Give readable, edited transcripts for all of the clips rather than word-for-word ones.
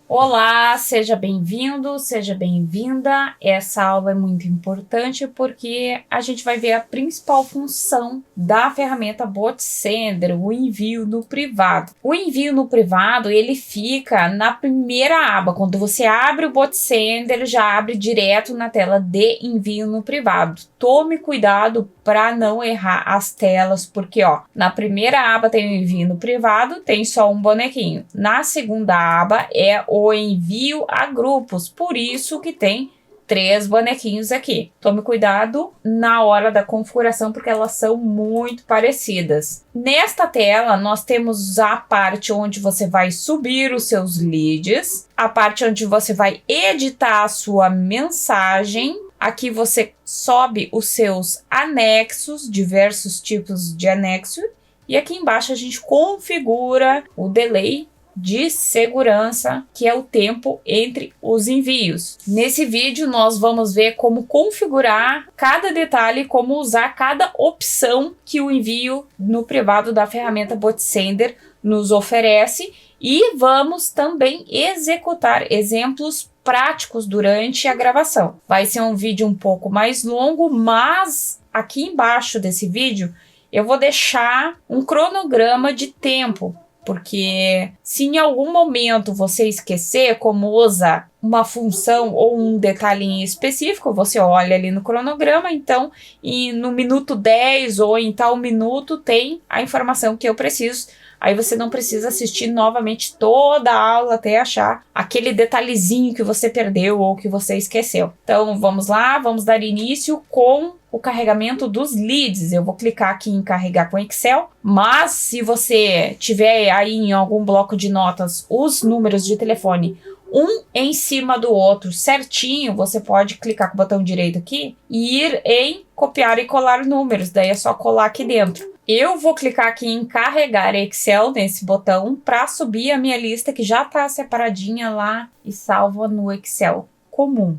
Olá, seja bem-vindo, seja bem-vinda. Essa aula é muito importante porque a gente vai ver a principal função da ferramenta BotSender, o envio no privado. O envio no privado, ele fica na primeira aba. Quando você abre o BotSender, já abre direto na tela de envio no privado. Tome cuidado para não errar as telas, porque na primeira aba tem o envio no privado, tem só um bonequinho. Na segunda aba é o envio a grupos, por isso que tem 3 bonequinhos aqui. Tome cuidado na hora da configuração, porque elas são muito parecidas. Nesta tela, nós temos a parte onde você vai subir os seus leads, a parte onde você vai editar a sua mensagem. Aqui você sobe os seus anexos, diversos tipos de anexo, e aqui embaixo a gente configura o delay de segurança, que é o tempo entre os envios. Nesse vídeo nós vamos ver como configurar cada detalhe, como usar cada opção que o envio no privado da ferramenta BotSender nos oferece, e vamos também executar exemplos práticos durante a gravação. Vai ser um vídeo um pouco mais longo, mas aqui embaixo desse vídeo eu vou deixar um cronograma de tempo, porque se em algum momento você esquecer como usa uma função ou um detalhe em específico, você olha ali no cronograma, então e no minuto 10 ou em tal minuto tem a informação que eu preciso. Aí você não precisa assistir novamente toda a aula até achar aquele detalhezinho que você perdeu ou que você esqueceu. Então vamos lá, vamos dar início com o carregamento dos leads. Eu vou clicar aqui em carregar com Excel, mas se você tiver aí em algum bloco de notas os números de telefone um em cima do outro certinho, você pode clicar com o botão direito aqui e ir em copiar e colar números, daí é só colar aqui dentro. Eu vou clicar aqui em carregar Excel nesse botão para subir a minha lista que já está separadinha lá e salva no Excel comum.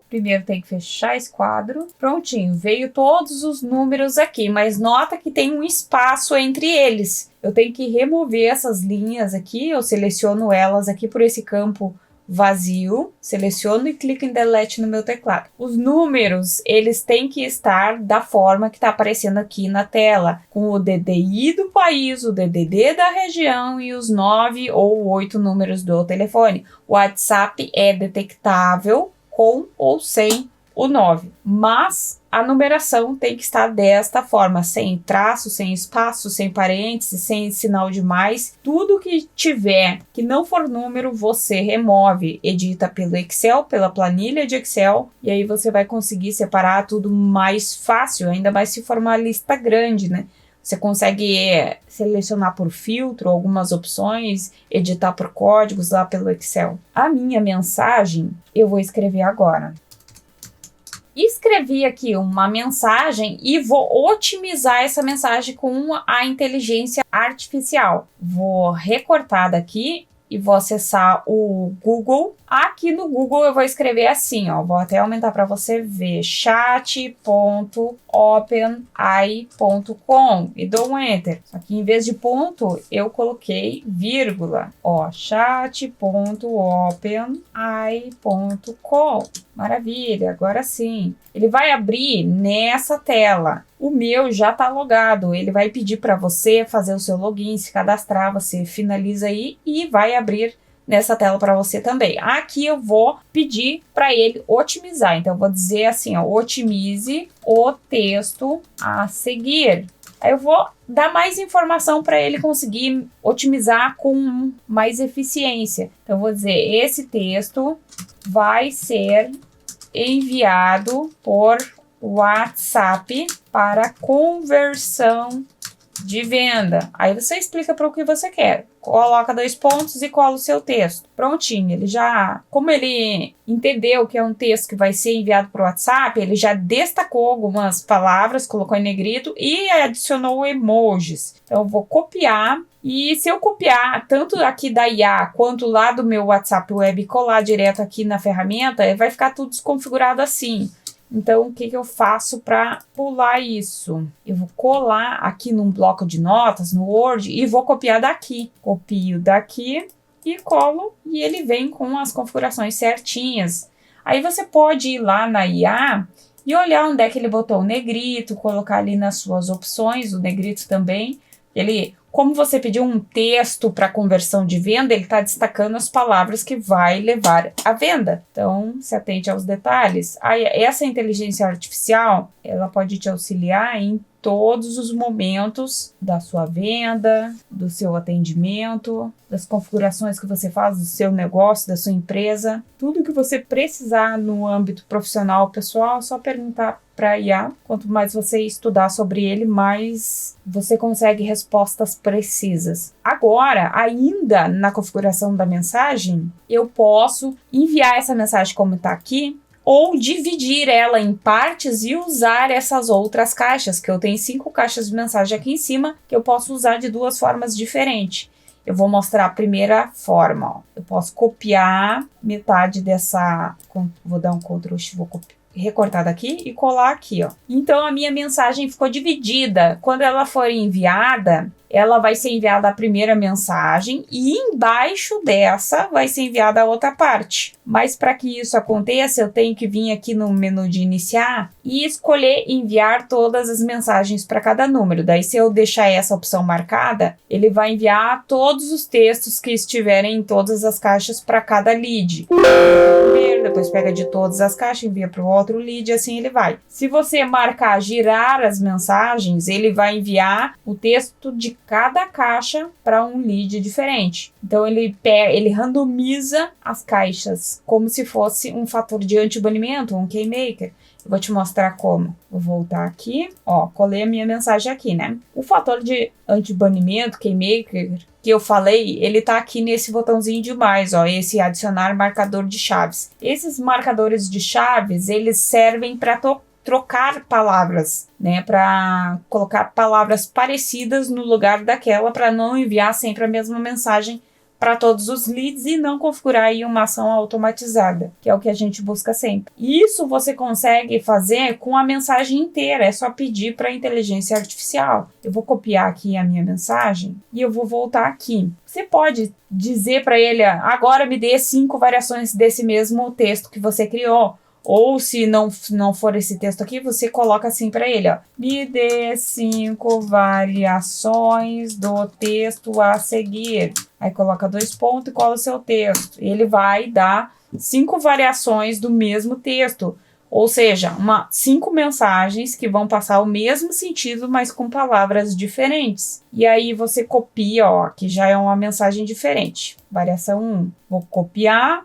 Primeiro tem que fechar esse quadro. Prontinho, veio todos os números aqui, mas nota que tem um espaço entre eles. Eu tenho que remover essas linhas aqui, eu seleciono elas aqui por esse campo vazio, seleciono e clico em Delete no meu teclado. Os números, eles têm que estar da forma que está aparecendo aqui na tela, com o DDI do país, o DDD da região e os 9 ou 8 números do telefone. O WhatsApp é detectável com ou sem o 9, mas a numeração tem que estar desta forma, sem traço, sem espaço, sem parênteses, sem sinal de mais. Tudo que tiver que não for número, você remove, edita pelo Excel, pela planilha de Excel, e aí você vai conseguir separar tudo mais fácil, ainda mais se for uma lista grande, né? Você consegue selecionar por filtro algumas opções, editar por códigos lá pelo Excel. A minha mensagem eu vou escrever agora. Escrevi aqui uma mensagem e vou otimizar essa mensagem com a inteligência artificial. Vou recortar daqui e vou acessar o Google. Aqui no Google eu vou escrever assim, vou até aumentar para você ver, chat.openai.com e dou um enter. Aqui em vez de ponto eu coloquei vírgula, chat.openai.com. Maravilha, agora sim. Ele vai abrir nessa tela. O meu já está logado. Ele vai pedir para você fazer o seu login, se cadastrar. Você finaliza aí e vai abrir nessa tela para você também. Aqui eu vou pedir para ele otimizar. Então eu vou dizer assim, otimize o texto a seguir. Aí eu vou dar mais informação para ele conseguir otimizar com mais eficiência. Então eu vou dizer, esse texto vai ser enviado por WhatsApp para conversão de venda. Aí você explica para o que você quer. Coloca 2 pontos e cola o seu texto. Prontinho, ele já... Como ele entendeu que é um texto que vai ser enviado para o WhatsApp, ele já destacou algumas palavras, colocou em negrito e adicionou emojis. Então eu vou copiar. E se eu copiar tanto aqui da IA quanto lá do meu WhatsApp Web e colar direto aqui na ferramenta, vai ficar tudo desconfigurado assim. Então, o que eu faço para pular isso? Eu vou colar aqui num bloco de notas, no Word, e vou copiar daqui. Copio daqui, e colo e ele vem com as configurações certinhas. Aí você pode ir lá na IA e olhar onde é que ele botou o negrito, colocar ali nas suas opções, o negrito também. Como você pediu um texto para conversão de venda, ele está destacando as palavras que vai levar à venda. Então, se atente aos detalhes. Aí, essa inteligência artificial, ela pode te auxiliar em todos os momentos da sua venda, do seu atendimento, das configurações que você faz do seu negócio, da sua empresa. Tudo que você precisar no âmbito profissional, pessoal, é só perguntar para a IA. Quanto mais você estudar sobre ele, mais você consegue respostas precisas. Agora, ainda na configuração da mensagem, eu posso enviar essa mensagem como está aqui, ou dividir ela em partes e usar essas outras caixas, que eu tenho 5 caixas de mensagem aqui em cima, que eu posso usar de 2 formas diferentes. Eu vou mostrar a primeira forma, ó. Eu posso copiar metade dessa, vou dar um Ctrl X, vou recortar daqui e colar aqui, ó. Então a minha mensagem ficou dividida. Quando ela for enviada, ela vai ser enviada a primeira mensagem e embaixo dessa vai ser enviada a outra parte. Mas para que isso aconteça, eu tenho que vir aqui no menu de iniciar e escolher enviar todas as mensagens para cada número. Daí, se eu deixar essa opção marcada, ele vai enviar todos os textos que estiverem em todas as caixas para cada lead. Primeiro, depois pega de todas as caixas, envia para o outro lead, assim ele vai. Se você marcar girar as mensagens, ele vai enviar o texto de cada caixa para um lead diferente. Então ele randomiza as caixas como se fosse um fator de anti-banimento, um keymaker. Eu vou te mostrar como. Vou voltar aqui, ó, colei a minha mensagem aqui, né? O fator de anti-banimento, keymaker, que eu falei, ele tá aqui nesse botãozinho de mais, ó, esse adicionar marcador de chaves. Esses marcadores de chaves, eles servem para trocar palavras, né, para colocar palavras parecidas no lugar daquela, para não enviar sempre a mesma mensagem para todos os leads e não configurar aí uma ação automatizada, que é o que a gente busca sempre. Isso você consegue fazer com a mensagem inteira, é só pedir para a inteligência artificial. Eu vou copiar aqui a minha mensagem e eu vou voltar aqui. Você pode dizer para ele, agora me dê 5 variações desse mesmo texto que você criou. Ou se não for esse texto aqui, você coloca assim para ele, ó. Me dê 5 variações do texto a seguir. Aí coloca 2 pontos e cola o seu texto. Ele vai dar 5 variações do mesmo texto. Ou seja, 5 mensagens que vão passar o mesmo sentido, mas com palavras diferentes. E aí você copia, ó, que já é uma mensagem diferente. Variação 1. Vou copiar,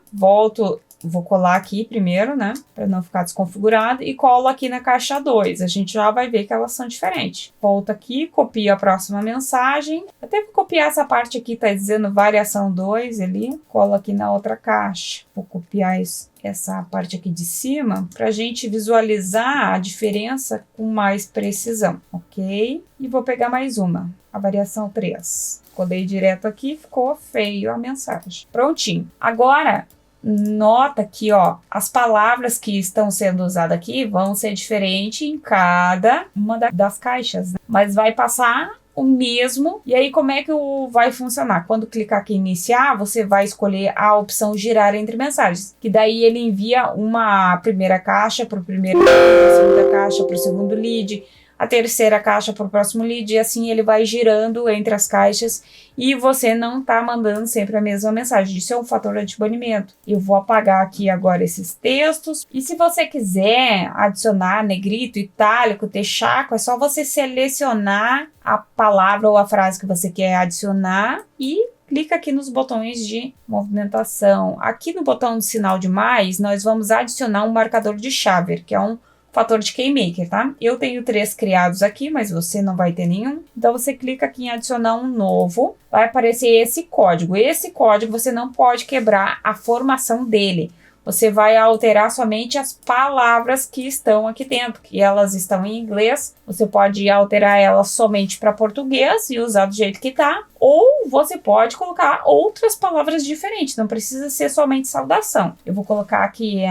vou colar aqui primeiro, né, para não ficar desconfigurado, e colo aqui na caixa 2. A gente já vai ver que elas são diferentes. Volto aqui, copio a próxima mensagem. Até vou copiar essa parte aqui, tá dizendo variação 2 ali. Colo aqui na outra caixa. Vou copiar essa parte aqui de cima para a gente visualizar a diferença com mais precisão, ok? E vou pegar mais uma, a variação 3. Colei direto aqui, ficou feio a mensagem. Prontinho. Agora, nota que, ó, as palavras que estão sendo usadas aqui vão ser diferentes em cada uma das caixas, né? Mas vai passar o mesmo. E aí, como é que vai funcionar? Quando clicar aqui em iniciar, você vai escolher a opção girar entre mensagens, que daí ele envia uma primeira caixa para o primeiro lead, a segunda caixa para o segundo lead, a terceira caixa para o próximo lead, e assim ele vai girando entre as caixas e você não tá mandando sempre a mesma mensagem. Isso é um fator de banimento. Eu vou apagar aqui agora esses textos. E se você quiser adicionar negrito, itálico, texaco, é só você selecionar a palavra ou a frase que você quer adicionar e clica aqui nos botões de movimentação. Aqui no botão de sinal de mais, nós vamos adicionar um marcador de chave, que é um fator de keymaker, tá? Eu tenho 3 criados aqui, mas você não vai ter nenhum. Então, você clica aqui em adicionar um novo. Vai aparecer esse código. Esse código você não pode quebrar a formação dele. Você vai alterar somente as palavras que estão aqui dentro, que elas estão em inglês. Você pode alterar elas somente para português e usar do jeito que tá. Ou você pode colocar outras palavras diferentes. Não precisa ser somente saudação. Eu vou colocar aqui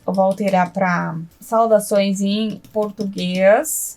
eu vou alterar para saudações em português.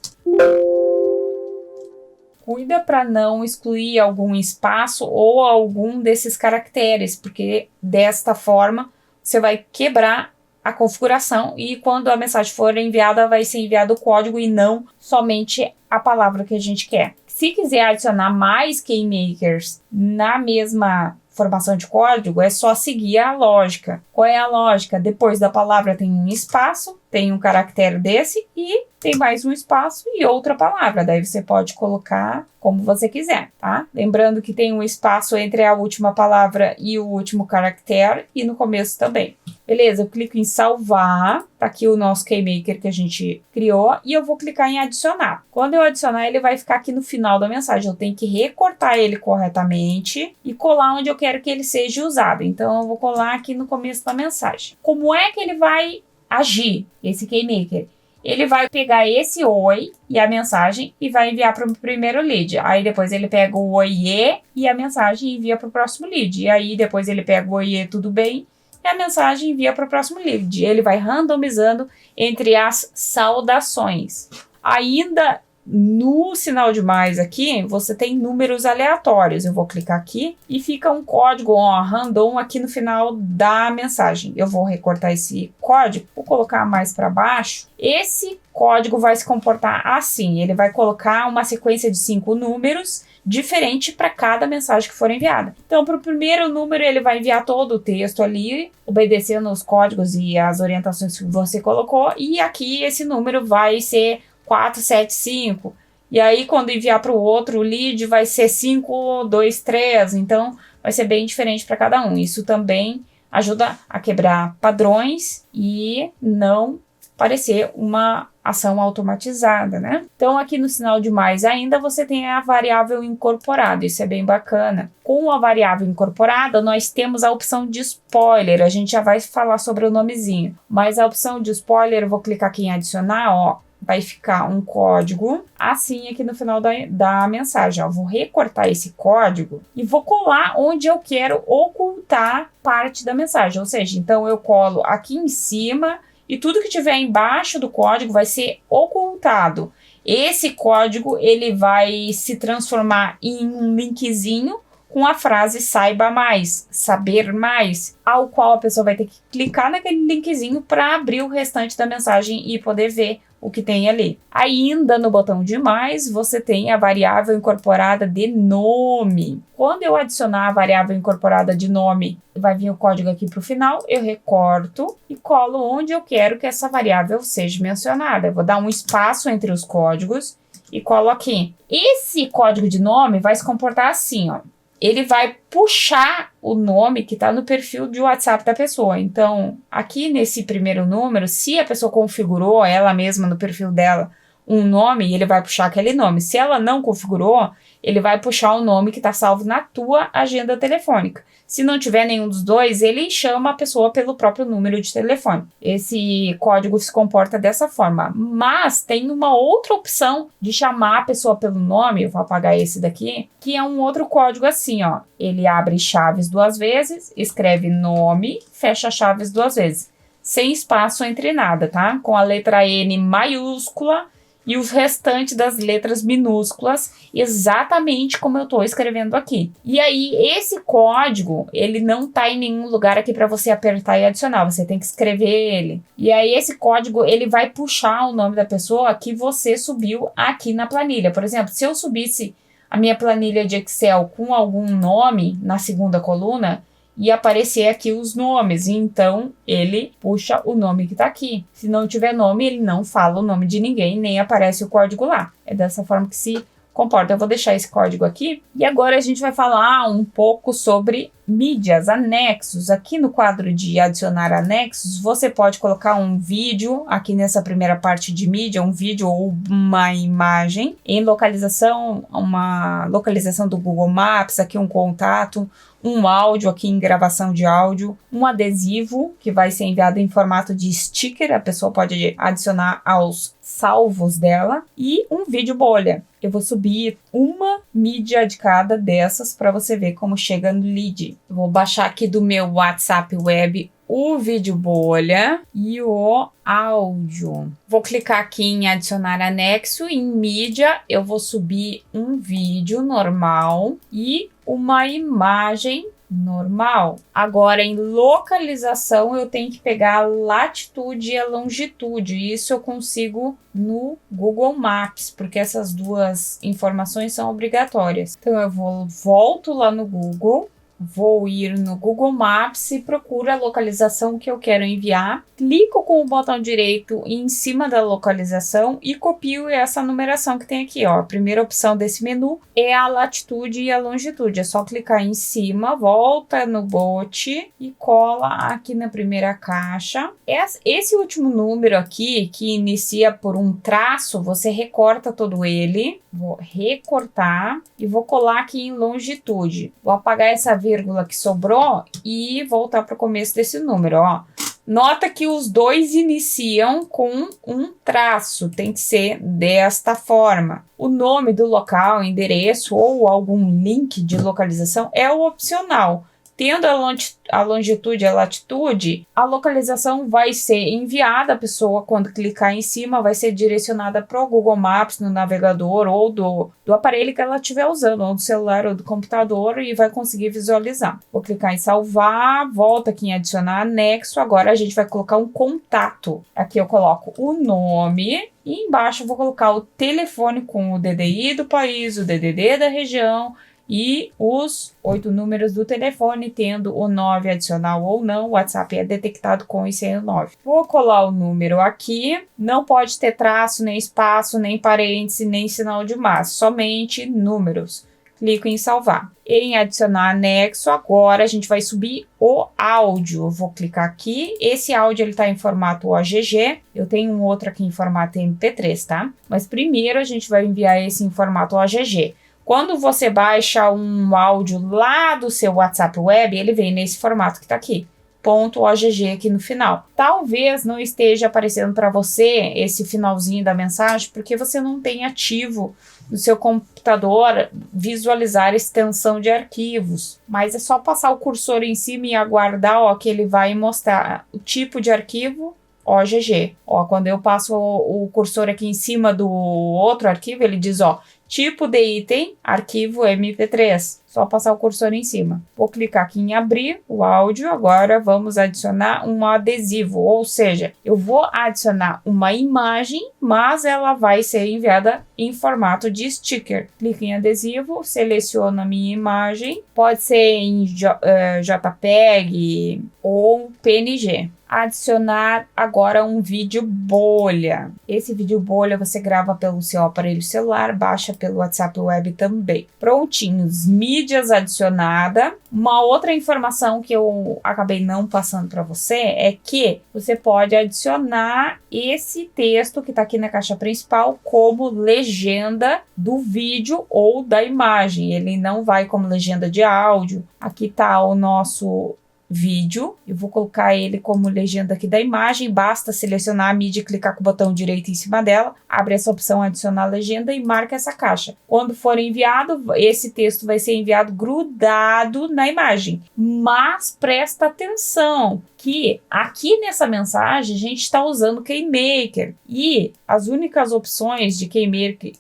cuida para não excluir algum espaço ou algum desses caracteres, porque desta forma você vai quebrar a configuração e quando a mensagem for enviada, vai ser enviado o código e não somente a palavra que a gente quer. Se quiser adicionar mais keymakers na mesma formação de código, é só seguir a lógica. Qual é a lógica? Depois da palavra tem um espaço, tem um caractere desse e tem mais um espaço e outra palavra. Daí você pode colocar como você quiser, tá? Lembrando que tem um espaço entre a última palavra e o último caractere e no começo também. Beleza, eu clico em salvar, tá aqui o nosso keymaker que a gente criou e eu vou clicar em adicionar. Quando eu adicionar, ele vai ficar aqui no final da mensagem. Eu tenho que recortar ele corretamente e colar onde eu quero que ele seja usado. Então, eu vou colar aqui no começo da mensagem. Como é que ele vai agir, esse keymaker? Ele vai pegar esse oi e a mensagem e vai enviar para o primeiro lead. Aí depois ele pega o oiê e a mensagem e envia para o próximo lead. E aí depois ele pega o oiê, tudo bem? E a mensagem envia para o próximo lead. Ele vai randomizando entre as saudações. Ainda no sinal de mais aqui, você tem números aleatórios. Eu vou clicar aqui e fica um código random aqui no final da mensagem. Eu vou recortar esse código, vou colocar mais para baixo. Esse código vai se comportar assim. Ele vai colocar uma sequência de 5 números diferente para cada mensagem que for enviada. Então, para o primeiro número, ele vai enviar todo o texto ali, obedecendo os códigos e as orientações que você colocou. E aqui esse número vai ser 475. E aí, quando enviar para o outro, o lead vai ser 523. Então, vai ser bem diferente para cada um. Isso também ajuda a quebrar padrões e não parecer uma ação automatizada, né? Então, aqui no sinal de mais ainda, você tem a variável incorporada. Isso é bem bacana. Com a variável incorporada, nós temos a opção de spoiler. A gente já vai falar sobre o nomezinho. Mas a opção de spoiler, eu vou clicar aqui em adicionar, ó. Vai ficar um código assim aqui no final da mensagem. Ó. Vou recortar esse código e vou colar onde eu quero ocultar parte da mensagem. Ou seja, então eu colo aqui em cima e tudo que tiver embaixo do código vai ser ocultado. Esse código ele vai se transformar em um linkzinho com a frase saiba mais, saber mais, ao qual a pessoa vai ter que clicar naquele linkzinho para abrir o restante da mensagem e poder ver o que tem ali. Ainda no botão de mais, você tem a variável incorporada de nome. Quando eu adicionar a variável incorporada de nome, vai vir o código aqui para o final, eu recorto e colo onde eu quero que essa variável seja mencionada. Eu vou dar um espaço entre os códigos e colo aqui. Esse código de nome vai se comportar assim, ó. Ele vai puxar o nome que está no perfil de WhatsApp da pessoa. Então, aqui nesse primeiro número, se a pessoa configurou ela mesma no perfil dela um nome, ele vai puxar aquele nome. Se ela não configurou, ele vai puxar o nome que está salvo na tua agenda telefônica. Se não tiver nenhum dos dois, ele chama a pessoa pelo próprio número de telefone. Esse código se comporta dessa forma. Mas tem uma outra opção de chamar a pessoa pelo nome, eu vou apagar esse daqui, que é um outro código assim, ó. Ele abre chaves 2 vezes, escreve nome, fecha chaves 2 vezes. Sem espaço entre nada, tá? Com a letra N maiúscula e os restantes das letras minúsculas, exatamente como eu estou escrevendo aqui. E aí, esse código, ele não está em nenhum lugar aqui para você apertar e adicionar, você tem que escrever ele. E aí, esse código, ele vai puxar o nome da pessoa que você subiu aqui na planilha. Por exemplo, se eu subisse a minha planilha de Excel com algum nome na segunda coluna, e aparecer aqui os nomes, então ele puxa o nome que está aqui. Se não tiver nome, ele não fala o nome de ninguém, nem aparece o código lá. É dessa forma que se comporta. Eu vou deixar esse código aqui. E agora a gente vai falar um pouco sobre mídias, anexos. Aqui no quadro de adicionar anexos, você pode colocar um vídeo, aqui nessa primeira parte de mídia, um vídeo ou uma imagem, em localização, uma localização do Google Maps, aqui um contato, um áudio aqui em gravação de áudio, um adesivo que vai ser enviado em formato de sticker, a pessoa pode adicionar aos salvos dela, e um vídeo bolha. Eu vou subir uma mídia de cada dessas para você ver como chega no lead. Eu vou baixar aqui do meu WhatsApp Web o vídeo bolha e o áudio. Vou clicar aqui em adicionar anexo. Em mídia, eu vou subir um vídeo normal e uma imagem normal. Agora, em localização, eu tenho que pegar a latitude e a longitude. Isso eu consigo no Google Maps, porque essas duas informações são obrigatórias. Então, eu volto lá no Google. Vou ir no Google Maps e procuro a localização que eu quero enviar. Clico com o botão direito em cima da localização e copio essa numeração que tem aqui, ó. A primeira opção desse menu é a latitude e a longitude. É só clicar em cima, volta no bot e cola aqui na primeira caixa. Esse último número aqui, que inicia por um traço, você recorta todo ele. Vou recortar e vou colar aqui em longitude. Vou apagar essa vírgula que sobrou e voltar para o começo desse número, ó. Nota que os dois iniciam com um traço, tem que ser desta forma. O nome do local, endereço ou algum link de localização é o opcional. Tendo a longitude e a latitude, a localização vai ser enviada, a pessoa quando clicar em cima vai ser direcionada para o Google Maps no navegador ou do aparelho que ela estiver usando, ou do celular ou do computador, e vai conseguir visualizar. Vou clicar em salvar, volta aqui em adicionar anexo, agora a gente vai colocar um contato. Aqui eu coloco o nome e embaixo eu vou colocar o telefone com o DDI do país, o DDD da região, e os 8 números do telefone, tendo o 9 adicional ou não. O WhatsApp é detectado com e sem o 9. Vou colar o número aqui. Não pode ter traço, nem espaço, nem parêntese, nem sinal de mais. Somente números. Clico em salvar. Em adicionar anexo, agora a gente vai subir o áudio. Eu vou clicar aqui. Esse áudio está em formato OGG. Eu tenho um outro aqui em formato MP3, tá? Mas primeiro a gente vai enviar esse em formato OGG. Quando você baixa um áudio lá do seu WhatsApp Web, ele vem nesse formato que está aqui, .ogg aqui no final. Talvez não esteja aparecendo para você esse finalzinho da mensagem, porque você não tem ativo no seu computador visualizar extensão de arquivos. Mas é só passar o cursor em cima e aguardar, ó, que ele vai mostrar o tipo de arquivo, OGG. Ó, quando eu passo o cursor aqui em cima do outro arquivo, ele diz, ó, tipo de item, arquivo MP3. Só passar o cursor em cima. Vou clicar aqui em abrir o áudio. Agora vamos adicionar um adesivo. Ou seja, eu vou adicionar uma imagem, mas ela vai ser enviada em formato de sticker. Clico em adesivo, seleciono a minha imagem. Pode ser em JPEG ou PNG. Adicionar agora um vídeo bolha. Esse vídeo bolha você grava pelo seu aparelho celular, baixa pelo WhatsApp Web também. Prontinhos, mídias adicionada. Uma outra informação que eu acabei não passando para você é que você pode adicionar esse texto que está aqui na caixa principal como legenda do vídeo ou da imagem. Ele não vai como legenda de áudio. Aqui está o nosso vídeo, eu vou colocar ele como legenda aqui da imagem, basta selecionar a mídia e clicar com o botão direito em cima dela, abre essa opção adicionar legenda e marca essa caixa. Quando for enviado, esse texto vai ser enviado grudado na imagem, mas presta atenção que aqui nessa mensagem a gente está usando o KeyMaker e as únicas opções de KeyMaker,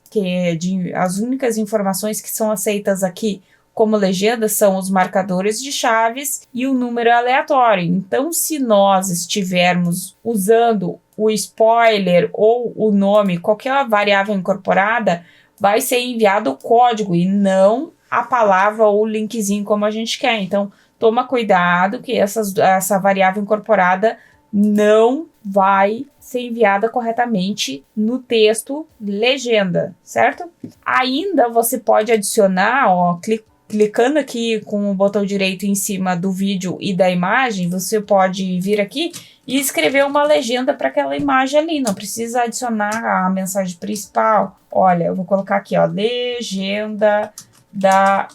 as únicas informações que são aceitas aqui como legenda são os marcadores de chaves e o número aleatório. Então, se nós estivermos usando o spoiler ou o nome, qualquer variável incorporada, vai ser enviado o código e não a palavra ou o linkzinho como a gente quer. Então, toma cuidado que essa variável incorporada não vai ser enviada corretamente no texto legenda, certo? Ainda você pode adicionar, ó, clicando aqui com o botão direito em cima do vídeo e da imagem, você pode vir aqui e escrever uma legenda para aquela imagem ali. Não precisa adicionar a mensagem principal. Olha, eu vou colocar aqui, ó, legenda da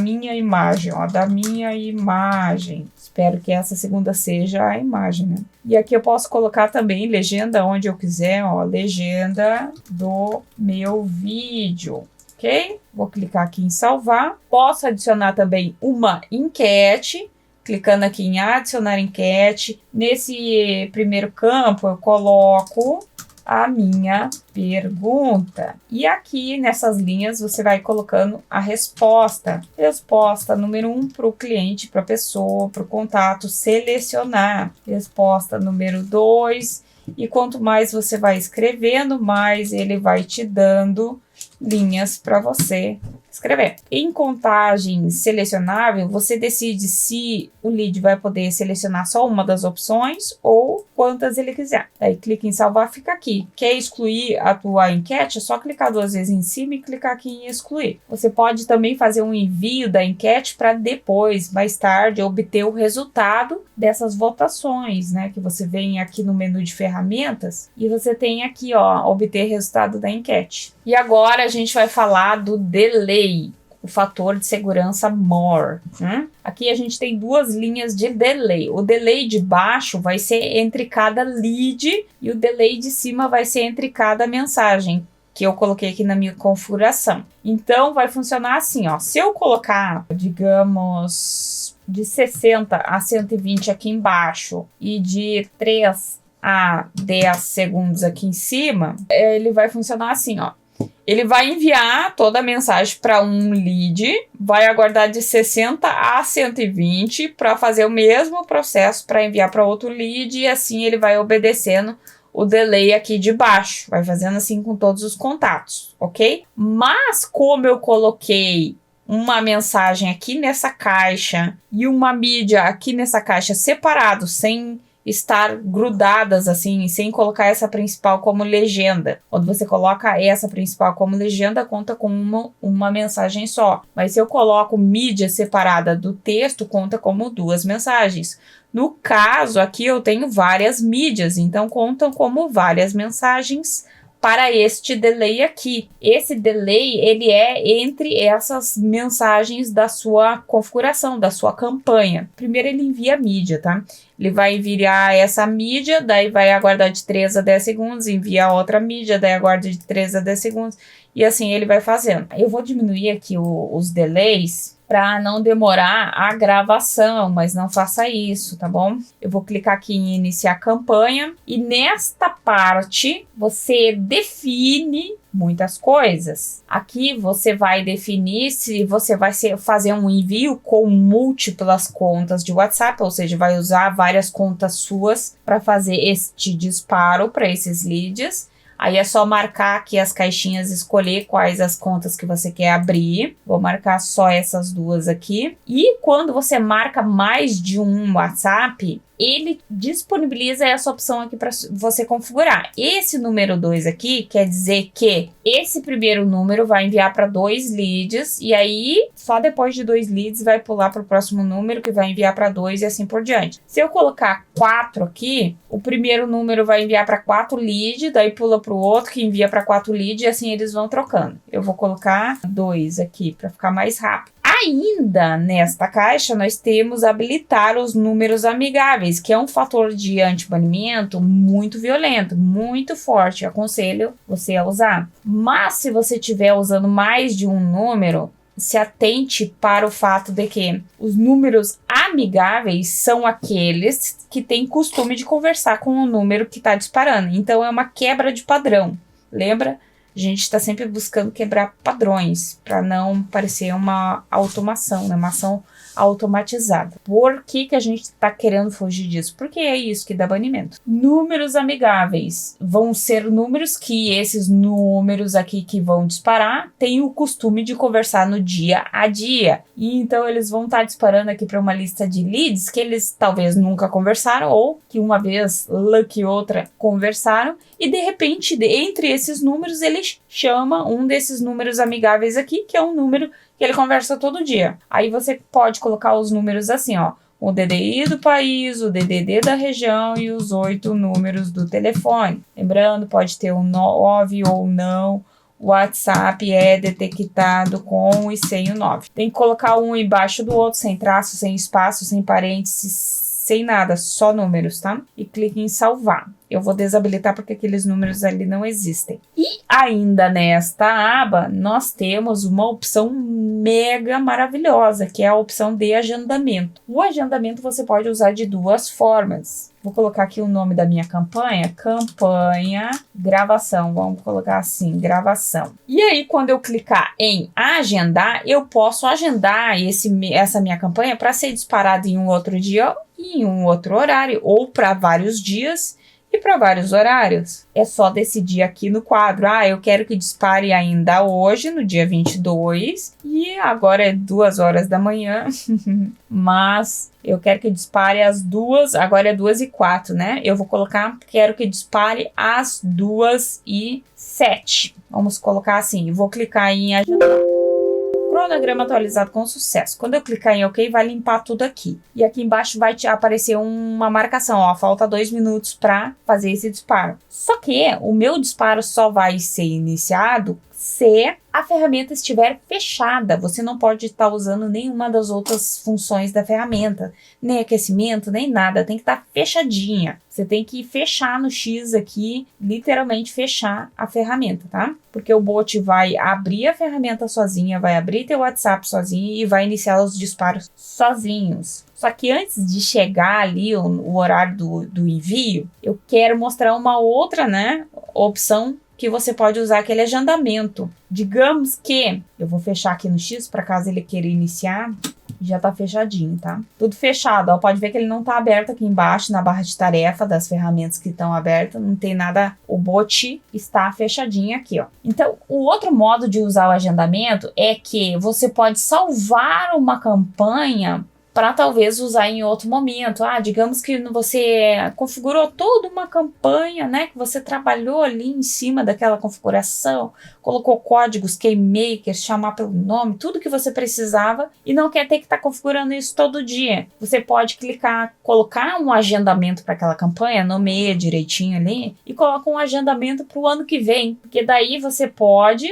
minha imagem, ó, da minha imagem. Espero que essa segunda seja a imagem, né? E aqui eu posso colocar também legenda onde eu quiser, ó, legenda do meu vídeo. Ok? Vou clicar aqui em salvar. Posso adicionar também uma enquete. clicando aqui em adicionar enquete. Nesse primeiro campo eu coloco a minha pergunta. E aqui nessas linhas você vai colocando a resposta. Resposta número 1 para o cliente, para a pessoa, para o contato, selecionar. Resposta número 2. E quanto mais você vai escrevendo, mais ele vai te dando linhas para você escrever. Em contagem selecionável, você decide se o lead vai poder selecionar só uma das opções ou quantas ele quiser. Aí clica em salvar, fica aqui. Quer excluir a tua enquete? É só clicar 2 vezes em cima e clicar aqui em excluir. Você pode também fazer um envio da enquete para depois, mais tarde, obter o resultado dessas votações, né? Que você vem aqui no menu de ferramentas e você tem aqui, ó, obter resultado da enquete. E agora a gente vai falar do delay, o fator de segurança more. Aqui a gente tem 2 linhas de delay. O delay de baixo vai ser entre cada lead e o delay de cima vai ser entre cada mensagem que eu coloquei aqui na minha configuração. Então vai funcionar assim, ó. Se eu colocar, digamos, de 60 a 120 aqui embaixo e de 3 a 10 segundos aqui em cima, ele vai funcionar assim, ó. Ele vai enviar toda a mensagem para um lead, vai aguardar de 60 a 120 para fazer o mesmo processo para enviar para outro lead e assim ele vai obedecendo o delay aqui de baixo, vai fazendo assim com todos os contatos, ok? Mas como eu coloquei uma mensagem aqui nessa caixa e uma mídia aqui nessa caixa separado, sem estar grudadas assim, sem colocar essa principal como legenda. Quando você coloca essa principal como legenda, conta como uma mensagem só. Mas se eu coloco mídia separada do texto, conta como 2 mensagens. No caso, aqui eu tenho várias mídias, então contam como várias mensagens para este delay aqui. Esse delay, ele é entre essas mensagens da sua configuração, da sua campanha. Primeiro ele envia a mídia, tá? Ele vai enviar essa mídia, daí vai aguardar de 3 a 10 segundos, envia outra mídia, daí aguarda de 3 a 10 segundos, e assim ele vai fazendo. Eu vou diminuir aqui os delays para não demorar a gravação, mas não faça isso, tá bom? Eu vou clicar aqui em iniciar campanha e nesta parte você define muitas coisas. Aqui você vai definir se você vai fazer um envio com múltiplas contas de WhatsApp, ou seja, vai usar várias contas suas para fazer este disparo para esses leads. Aí é só marcar aqui as caixinhas, escolher quais as contas que você quer abrir. Vou marcar só essas 2 aqui. E quando você marca mais de um WhatsApp, ele disponibiliza essa opção aqui para você configurar. Esse número 2 aqui quer dizer que esse primeiro número vai enviar para 2 leads e aí só depois de 2 leads vai pular para o próximo número que vai enviar para 2 e assim por diante. Se eu colocar 4 aqui, o primeiro número vai enviar para 4 leads, daí pula para o outro que envia para 4 leads e assim eles vão trocando. Eu vou colocar 2 aqui para ficar mais rápido. Ainda nesta caixa, nós temos habilitar os números amigáveis, que é um fator de anti-banimento muito violento, muito forte. Eu aconselho você a usar. Mas se você estiver usando mais de um número, se atente para o fato de que os números amigáveis são aqueles que têm costume de conversar com o número que está disparando. Então, é uma quebra de padrão. Lembra? A gente está sempre buscando quebrar padrões para não parecer uma automação, né? Uma ação automatizada. Por que a gente está querendo fugir disso? Porque é isso que dá banimento. Números amigáveis vão ser números que esses números aqui que vão disparar têm o costume de conversar no dia a dia. E então eles vão estar disparando aqui para uma lista de leads que eles talvez nunca conversaram ou que uma vez, que outra, conversaram. E de repente, entre esses números, ele chama um desses números amigáveis aqui, que é um número que ele conversa todo dia. Aí você pode colocar os números assim, ó. O DDI do país, o DDD da região e os 8 números do telefone. Lembrando, pode ter um 9 ou não. O WhatsApp é detectado com e sem o 9. Tem que colocar um embaixo do outro, sem traço, sem espaço, sem parênteses, sem nada, só números, tá? E clique em salvar. Eu vou desabilitar porque aqueles números ali não existem. E ainda nesta aba, nós temos uma opção mega maravilhosa, que é a opção de agendamento. O agendamento você pode usar de duas formas. Vou colocar aqui o nome da minha campanha, campanha gravação, vamos colocar assim, gravação. E aí, quando eu clicar em agendar, eu posso agendar essa minha campanha para ser disparada em um outro dia e em um outro horário, ou para vários dias e para vários horários. É só decidir aqui no quadro, eu quero que dispare ainda hoje, no dia 22, e agora é 2 horas da manhã, mas eu quero que dispare às 2, agora é 2h04, né? Eu vou colocar, quero que dispare às 2h07. Vamos colocar assim, vou clicar em agendar. Cronograma atualizado com sucesso. Quando eu clicar em OK, vai limpar tudo aqui. E aqui embaixo vai te aparecer uma marcação, falta 2 minutos para fazer esse disparo. Só que o meu disparo só vai ser iniciado se a ferramenta estiver fechada. Você não pode estar usando nenhuma das outras funções da ferramenta, nem aquecimento, nem nada, tem que estar fechadinha. Você tem que fechar no X aqui, literalmente fechar a ferramenta, tá? Porque o bot vai abrir a ferramenta sozinha, vai abrir teu WhatsApp sozinho e vai iniciar os disparos sozinhos. Só que antes de chegar ali o horário do envio, eu quero mostrar uma outra, né, opção que você pode usar, aquele agendamento. Digamos que eu vou fechar aqui no X para caso ele queira iniciar. Já tá fechadinho, tá? Tudo fechado, pode ver que ele não tá aberto aqui embaixo na barra de tarefa das ferramentas que estão abertas, não tem nada, o bot está fechadinho aqui, ó. Então, o outro modo de usar o agendamento é que você pode salvar uma campanha para talvez usar em outro momento. Digamos que você configurou toda uma campanha, né? Que você trabalhou ali em cima daquela configuração, colocou códigos, keymakers, chamar pelo nome, tudo que você precisava e não quer ter que estar configurando isso todo dia. Você pode clicar, colocar um agendamento para aquela campanha, nomeia direitinho ali e coloca um agendamento para o ano que vem, porque daí você pode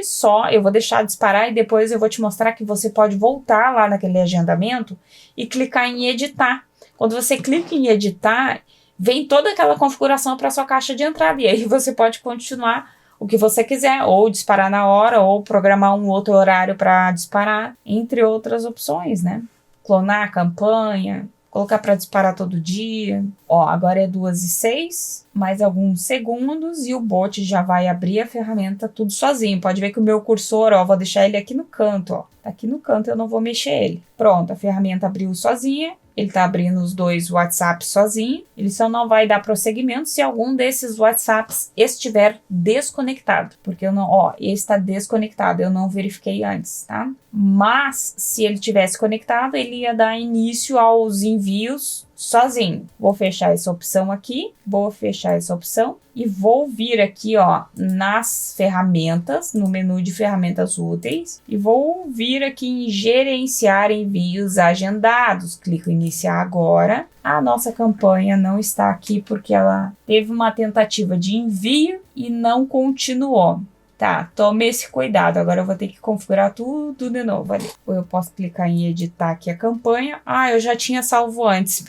eu vou deixar disparar e depois eu vou te mostrar que você pode voltar lá naquele agendamento e clicar em editar. Quando você clica em editar, vem toda aquela configuração para sua caixa de entrada e aí você pode continuar o que você quiser, ou disparar na hora, ou programar um outro horário para disparar, entre outras opções, né? Clonar a campanha, colocar para disparar todo dia. Agora é 2h06, mais alguns segundos e o bot já vai abrir a ferramenta tudo sozinho. Pode ver que o meu cursor, vou deixar ele aqui no canto, Tá aqui no canto, eu não vou mexer ele. Pronto, a ferramenta abriu sozinha. Ele tá abrindo os 2 WhatsApps sozinho. Ele só não vai dar prosseguimento se algum desses WhatsApps estiver desconectado. Porque ele está desconectado, eu não verifiquei antes, tá? Mas, se ele tivesse conectado, ele ia dar início aos envios sozinho. Vou fechar essa opção aqui, e vou vir aqui, nas ferramentas, no menu de ferramentas úteis, e vou vir aqui em gerenciar envios agendados. Clico em iniciar agora. A nossa campanha não está aqui porque ela teve uma tentativa de envio e não continuou. Tá, tome esse cuidado. Agora eu vou ter que configurar tudo de novo ali. Ou eu posso clicar em editar aqui a campanha. Eu já tinha salvo antes.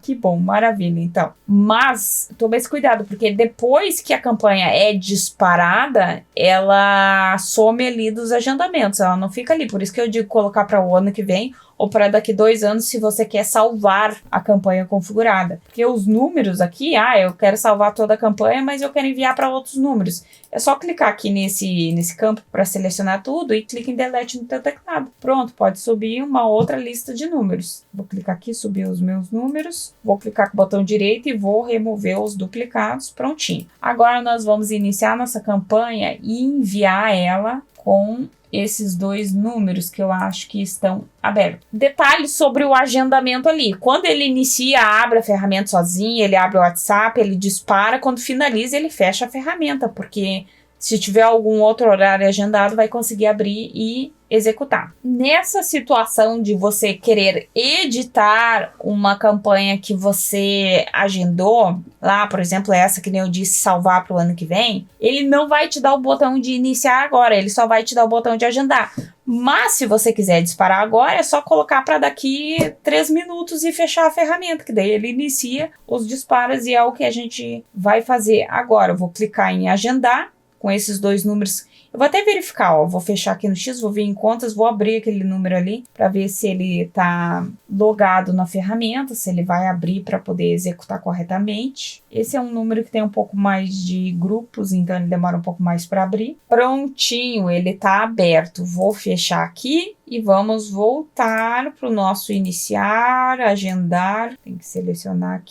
Que bom, maravilha, então. Mas tome esse cuidado, porque depois que a campanha é disparada, ela some ali dos agendamentos. Ela não fica ali. Por isso que eu digo colocar para o ano que vem ou para daqui 2 anos, se você quer salvar a campanha configurada. Porque os números aqui, eu quero salvar toda a campanha, mas eu quero enviar para outros números. É só clicar aqui nesse campo para selecionar tudo e clica em Delete no teu teclado. Pronto, pode subir uma outra lista de números. Vou clicar aqui, subir os meus números. Vou clicar com o botão direito e vou remover os duplicados. Prontinho. Agora nós vamos iniciar nossa campanha e enviar ela com esses 2 números que eu acho que estão abertos. Detalhes sobre o agendamento ali. Quando ele inicia, abre a ferramenta sozinho, ele abre o WhatsApp, ele dispara. Quando finaliza, ele fecha a ferramenta, porque Se tiver algum outro horário agendado, vai conseguir abrir e executar. Nessa situação de você querer editar uma campanha que você agendou, lá, por exemplo, essa que nem eu disse, salvar para o ano que vem, ele não vai te dar o botão de iniciar agora, ele só vai te dar o botão de agendar. Mas se você quiser disparar agora, é só colocar para daqui 3 minutos e fechar a ferramenta, que daí ele inicia os disparos e é o que a gente vai fazer agora. Eu vou clicar em agendar com esses 2 números. Eu vou até verificar, ó, vou fechar aqui no X, vou vir em contas, vou abrir aquele número ali para ver se ele tá logado na ferramenta, se ele vai abrir para poder executar corretamente. Esse é um número que tem um pouco mais de grupos, então ele demora um pouco mais para abrir. Prontinho, ele tá aberto. Vou fechar aqui e vamos voltar para o nosso iniciar, agendar. Tem que selecionar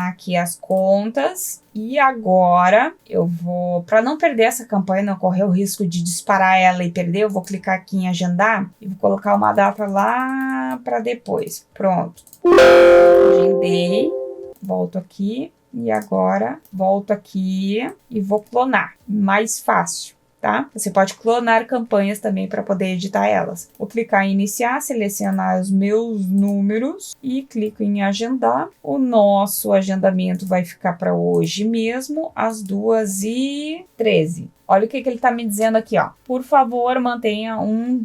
aqui as contas. E agora eu vou, para não perder essa campanha, não correr o risco de disparar ela e perder, eu vou clicar aqui em agendar e vou colocar uma data lá para depois. Pronto. Agendei. Volto aqui e agora volto aqui e vou clonar. Mais fácil. Tá? Você pode clonar campanhas também para poder editar elas. Vou clicar em iniciar, selecionar os meus números e clico em agendar. O nosso agendamento vai ficar para hoje mesmo, às 2h13. Olha o que ele está me dizendo aqui, ó. Por favor, mantenha um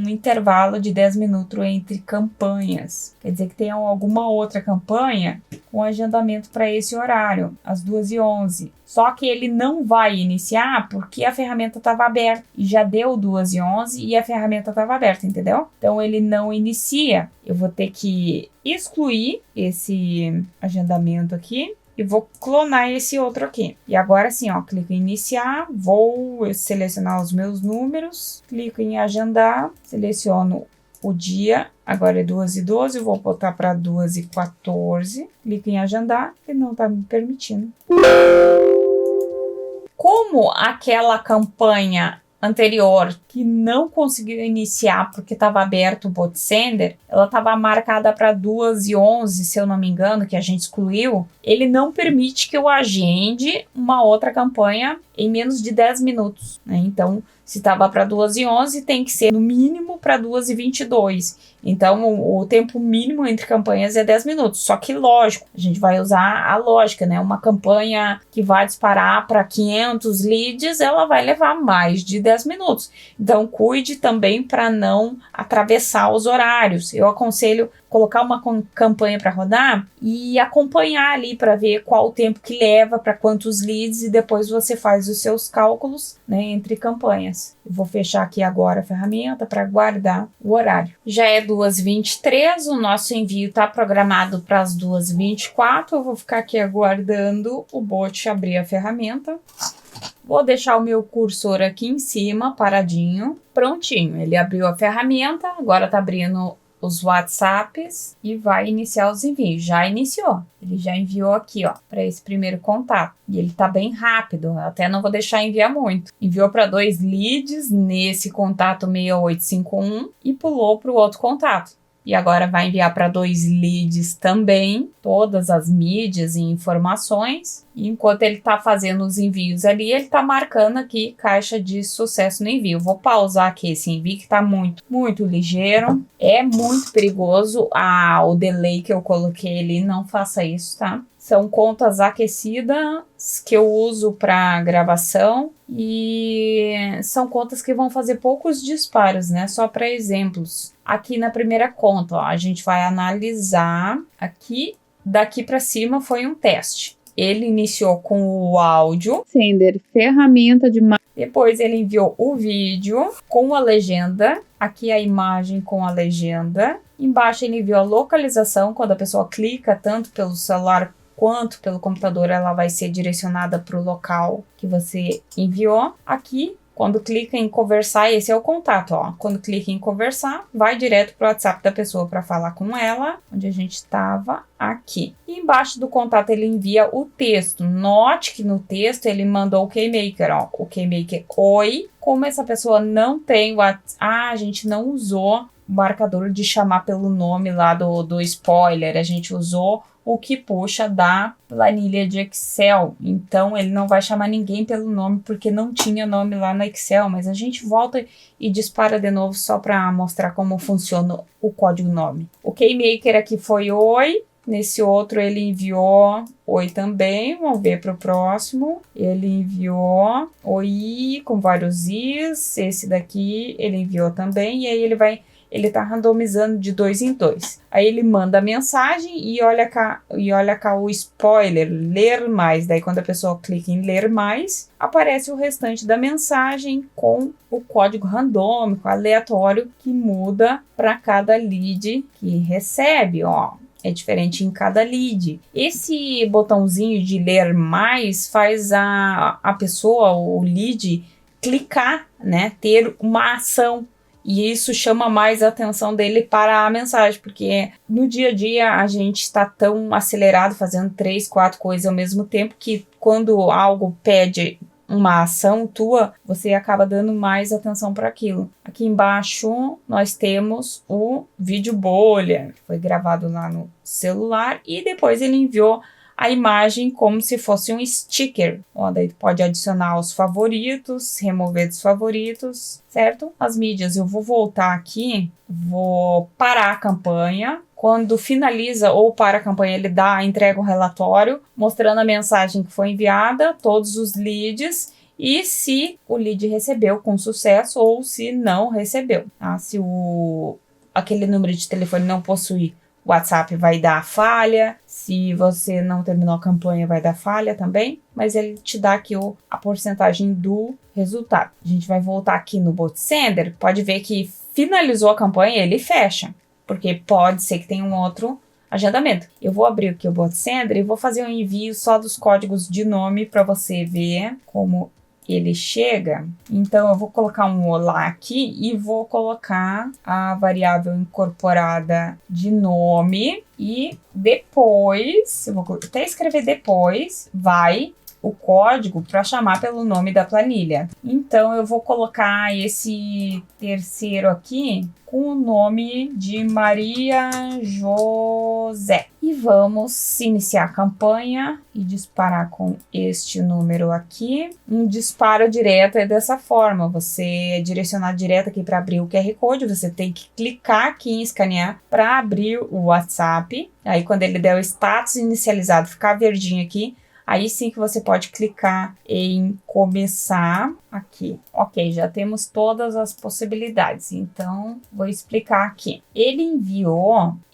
intervalo de 10 minutos entre campanhas. Quer dizer que tem alguma outra campanha com agendamento para esse horário, às 2h11. Só que ele não vai iniciar porque a ferramenta estava aberta. E já deu 2h11 e a ferramenta estava aberta, entendeu? Então ele não inicia. Eu vou ter que excluir esse agendamento aqui. E vou clonar esse outro aqui. E agora sim, ó, clico em iniciar, vou selecionar os meus números, clico em agendar, seleciono o dia, agora é 2h12, vou botar para 2h14, clico em agendar e não está me permitindo. Como aquela campanha anterior que não conseguiu iniciar porque estava aberto o bot sender, ela estava marcada para 2h11, se eu não me engano, que a gente excluiu, ele não permite que eu agende uma outra campanha em menos de 10 minutos, né? Então, se estava para 2h11, tem que ser no mínimo para 2h22. Então, o tempo mínimo entre campanhas é 10 minutos. Só que, lógico, a gente vai usar a lógica, né? Uma campanha que vai disparar para 500 leads, ela vai levar mais de 10 minutos. Então, cuide também para não atravessar os horários. Eu aconselho colocar uma campanha para rodar e acompanhar ali para ver qual o tempo que leva, para quantos leads, e depois você faz os seus cálculos, né, entre campanhas. Eu vou fechar aqui agora a ferramenta para guardar o horário. Já é 2h23, o nosso envio está programado para as 2h24. Eu vou ficar aqui aguardando o bot abrir a ferramenta. Vou deixar o meu cursor aqui em cima, paradinho. Prontinho, ele abriu a ferramenta, agora está abrindo os WhatsApps e vai iniciar os envios. Já iniciou. Ele já enviou aqui, ó, para esse primeiro contato. E ele tá bem rápido. Até não vou deixar enviar muito. Enviou para 2 leads nesse contato 6851 e pulou para o outro contato. E agora vai enviar para 2 leads também, todas as mídias e informações. E enquanto ele está fazendo os envios ali, ele está marcando aqui caixa de sucesso no envio. Vou pausar aqui esse envio que está muito, muito ligeiro. É muito perigoso. O delay que eu coloquei ali, não faça isso, tá? São contas aquecidas que eu uso para gravação e são contas que vão fazer poucos disparos, né? Só para exemplos. Aqui na primeira conta, ó, a gente vai analisar aqui, daqui para cima foi um teste. Ele iniciou com o áudio, sender ferramenta de... Depois ele enviou o vídeo com a legenda, aqui a imagem com a legenda. Embaixo ele enviou a localização, quando a pessoa clica tanto pelo celular quanto pelo computador, ela vai ser direcionada para o local que você enviou. Aqui, quando clica em conversar, esse é o contato, ó. Quando clica em conversar, vai direto para o WhatsApp da pessoa para falar com ela, onde a gente estava aqui. E embaixo do contato ele envia o texto. Note que no texto ele mandou o Keymaker, ó. O Keymaker, oi. Como essa pessoa não tem WhatsApp, a gente não usou marcador de chamar pelo nome lá do spoiler. A gente usou o que puxa da planilha de Excel. Então, ele não vai chamar ninguém pelo nome, porque não tinha nome lá no Excel. Mas a gente volta e dispara de novo só para mostrar como funciona o código nome. O Keymaker aqui foi oi. Nesse outro ele enviou oi também. Vamos ver para o próximo. Ele enviou oi com vários is. Esse daqui ele enviou também. E aí ele tá randomizando de 2 em 2. Aí ele manda a mensagem e olha cá o spoiler, ler mais. Daí quando a pessoa clica em ler mais, aparece o restante da mensagem com o código randômico, aleatório, que muda para cada lead que recebe, ó. É diferente em cada lead. Esse botãozinho de ler mais faz a pessoa, o lead, clicar, né? Ter uma ação. E isso chama mais a atenção dele para a mensagem, porque no dia a dia a gente está tão acelerado fazendo 3, 4 coisas ao mesmo tempo que quando algo pede uma ação tua, você acaba dando mais atenção para aquilo. Aqui embaixo nós temos o vídeo bolha, que foi gravado lá no celular, e depois ele enviou a imagem como se fosse um sticker. Ó, daí pode adicionar os favoritos, remover dos favoritos, certo? As mídias, eu vou voltar aqui, vou parar a campanha. Quando finaliza ou para a campanha, ele entrega o relatório, mostrando a mensagem que foi enviada, todos os leads, e se o lead recebeu com sucesso ou se não recebeu. Tá? Se aquele número de telefone não possui WhatsApp, vai dar falha. Se você não terminou a campanha, vai dar falha também. Mas ele te dá aqui a porcentagem do resultado. A gente vai voltar aqui no BotSender. Pode ver que finalizou a campanha, ele fecha. Porque pode ser que tenha um outro agendamento. Eu vou abrir aqui o BotSender e vou fazer um envio só dos códigos de nome para você ver como ele chega. Então eu vou colocar um olá aqui e vou colocar a variável incorporada de nome e depois, eu vou até escrever depois, vai o código para chamar pelo nome da planilha. Então eu vou colocar esse terceiro aqui com o nome de Maria José. E vamos iniciar a campanha e disparar com este número aqui. Um disparo direto é dessa forma. Você direcionar direto aqui para abrir o QR Code, você tem que clicar aqui em escanear para abrir o WhatsApp. Aí quando ele der o status inicializado, ficar verdinho aqui, aí sim que você pode clicar em começar aqui. Ok, já temos todas as possibilidades, então vou explicar aqui. Ele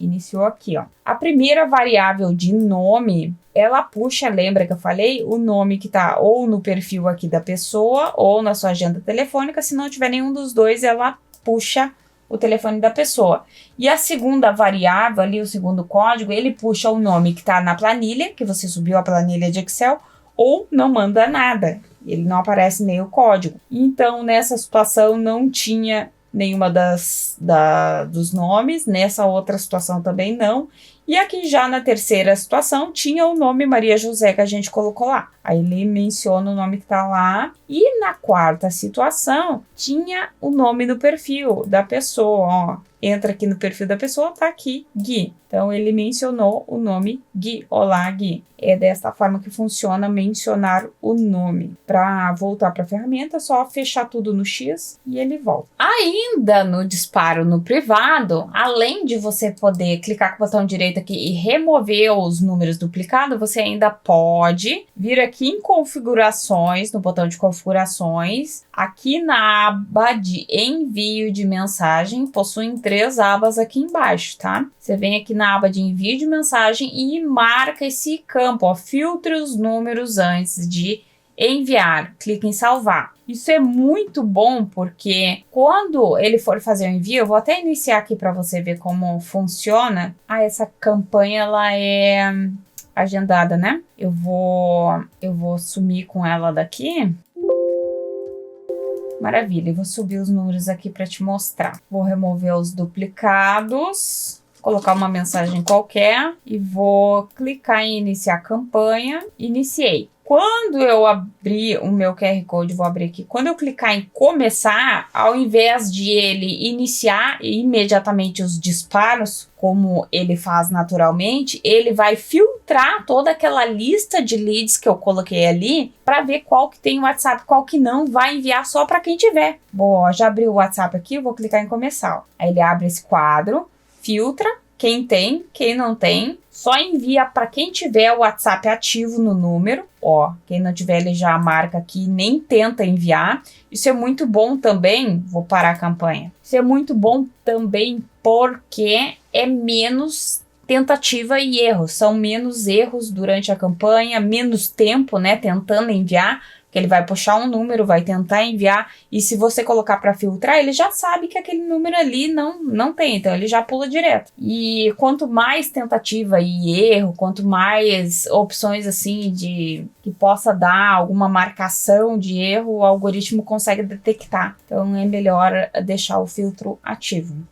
iniciou aqui, ó. A primeira variável de nome, ela puxa, lembra que eu falei? O nome que tá ou no perfil aqui da pessoa ou na sua agenda telefônica. Se não tiver nenhum dos dois, ela puxa o telefone da pessoa. E a segunda variável ali, o segundo código, ele puxa o nome que está na planilha, que você subiu a planilha de Excel, ou não manda nada. Ele não aparece nem o código. Então, nessa situação, não tinha nenhuma dos nomes. Nessa outra situação também não. E aqui já na terceira situação tinha o nome Maria José que a gente colocou lá. Aí ele menciona o nome que tá lá. E na quarta situação tinha o nome do perfil da pessoa, ó. Entra aqui no perfil da pessoa, tá aqui, Gui. Então, ele mencionou o nome Gui. Olá, Gui. É desta forma que funciona mencionar o nome. Para voltar para a ferramenta, é só fechar tudo no X e ele volta. Ainda no disparo no privado, além de você poder clicar com o botão direito aqui e remover os números duplicados, você ainda pode vir aqui em configurações, no botão de configurações, aqui na aba de envio de mensagem, possuem 3 abas aqui embaixo, tá? Você vem aqui na aba de envio de mensagem e marca esse campo, ó, filtre os números antes de enviar, clica em salvar. Isso é muito bom porque quando ele for fazer o envio, eu vou até iniciar aqui para você ver como funciona. Ah, essa campanha ela é agendada, né? Eu vou sumir com ela daqui. Maravilha, eu vou subir os números aqui para te mostrar. Vou remover os duplicados, colocar uma mensagem qualquer e vou clicar em iniciar campanha. Iniciei. quando eu abrir o meu QR Code, vou abrir aqui, quando eu clicar em começar, ao invés de ele iniciar imediatamente os disparos, como ele faz naturalmente, ele vai filtrar toda aquela lista de leads que eu coloquei ali para ver qual que tem o WhatsApp, qual que não, vai enviar só para quem tiver. Bom, já abri o WhatsApp aqui, eu vou clicar em começar. Aí ele abre esse quadro, filtra quem tem, quem não tem, só envia para quem tiver o WhatsApp ativo no número. Ó, quem não tiver, ele já marca aqui, nem tenta enviar. Isso é muito bom também, vou parar a campanha. Isso é muito bom também porque é menos tentativa e erro, são menos erros durante a campanha, menos tempo, né, tentando enviar, que ele vai puxar um número, vai tentar enviar, e se você colocar para filtrar, ele já sabe que aquele número ali não tem, então ele já pula direto. E quanto mais tentativa e erro, quanto mais opções assim de que possa dar alguma marcação de erro, o algoritmo consegue detectar. Então é melhor deixar o filtro ativo.